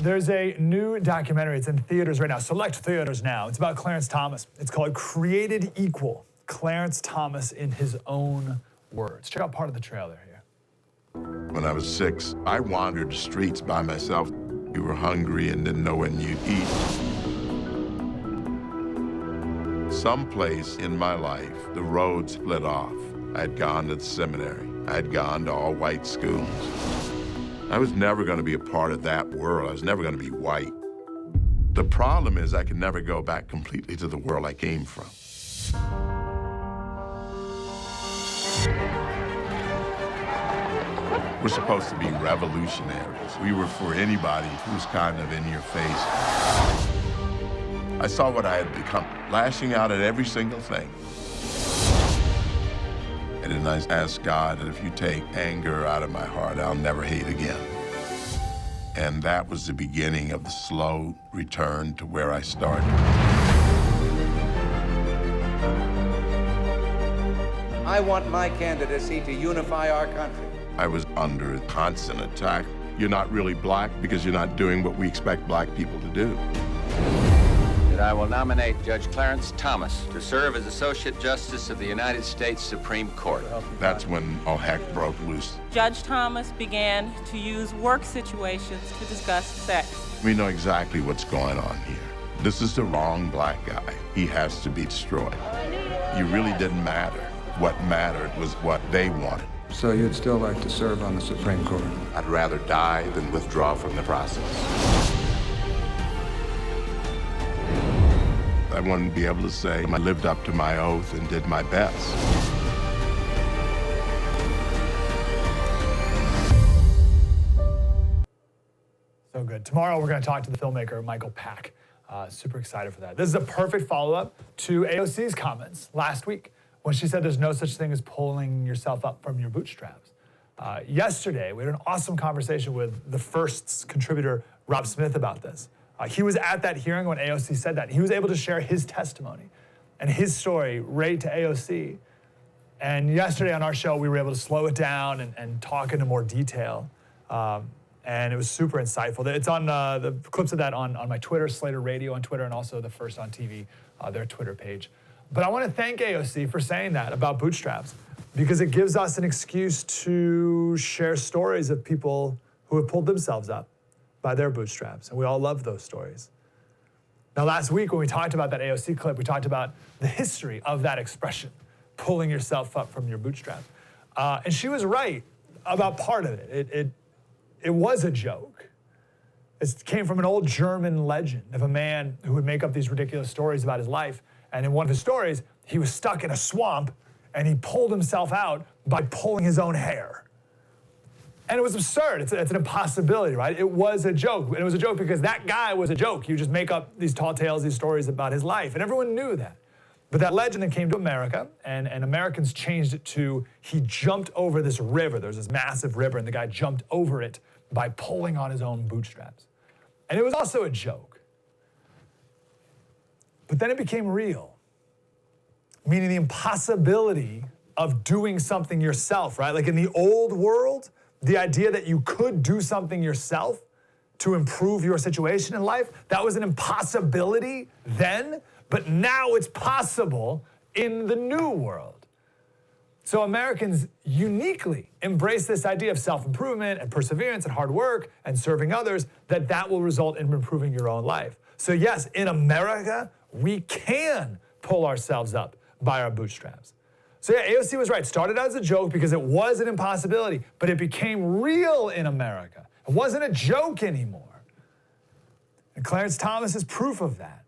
There's a new documentary. It's in theaters right now, select theaters now. It's about Clarence Thomas. It's called Created Equal, Clarence Thomas in his own words. Check out part of the trailer here. When I was 6, I wandered the streets by myself. You were hungry and didn't know when you'd eat. Someplace in my life, the road split off. I'd gone to the seminary. I'd gone to all-white schools. I was never going to be a part of that world. I was never going to be white. The problem is I could never go back completely to the world I came from. We're supposed to be revolutionaries. We were for anybody who's kind of in your face. I saw what I had become, lashing out at every single thing. And then I asked God that if you take anger out of my heart, I'll never hate again. And that was the beginning of the slow return to where I started. I want my candidacy to unify our country. I was under constant attack. You're not really black because you're not doing what we expect black people to do. I will nominate Judge Clarence Thomas to serve as Associate Justice of the United States Supreme Court. That's when all heck broke loose. Judge Thomas began to use work situations to discuss sex. We know exactly what's going on here. This is the wrong black guy. He has to be destroyed. You really didn't matter. What mattered was what they wanted. So you'd still like to serve on the Supreme Court? I'd rather die than withdraw from the process. I wanted to be able to say I lived up to my oath and did my best. So good. Tomorrow we're going to talk to the filmmaker Michael Pack. Super excited for that. This is a perfect follow-up to AOC's comments last week when she said there's no such thing as pulling yourself up from your bootstraps. Yesterday, we had an awesome conversation with the First's contributor, Rob Smith, about this. He was at that hearing when AOC said that. He was able to share his testimony and his story right to AOC. And yesterday on our show, we were able to slow it down and talk into more detail. And it was super insightful. It's on the clips of that on my Twitter, Slater Radio on Twitter, and also the First on TV, their Twitter page. But I want to thank AOC for saying that about bootstraps, because it gives us an excuse to share stories of people who have pulled themselves up by their bootstraps, and we all love those stories. Now, last week when we talked about that AOC clip, we talked about the history of that expression, pulling yourself up from your bootstraps. And she was right about part of it. It was a joke. It came from an old German legend of a man who would make up these ridiculous stories about his life. And in one of his stories, he was stuck in a swamp and he pulled himself out by pulling his own hair. And it was absurd. It's an impossibility, right? It was a joke. And it was a joke because that guy was a joke. You just make up these tall tales, these stories about his life. And everyone knew that. But that legend then came to America, and Americans changed it to he jumped over this river. There's this massive river, and the guy jumped over it by pulling on his own bootstraps. And it was also a joke. But then it became real, meaning the impossibility of doing something yourself, right? Like in the old world, the idea that you could do something yourself to improve your situation in life, that was an impossibility then, but now it's possible in the new world. So Americans uniquely embrace this idea of self-improvement and perseverance and hard work and serving others, that will result in improving your own life. So yes, in America, we can pull ourselves up by our bootstraps. So yeah, AOC was right. Started out as a joke because it was an impossibility, but it became real in America. It wasn't a joke anymore. And Clarence Thomas is proof of that.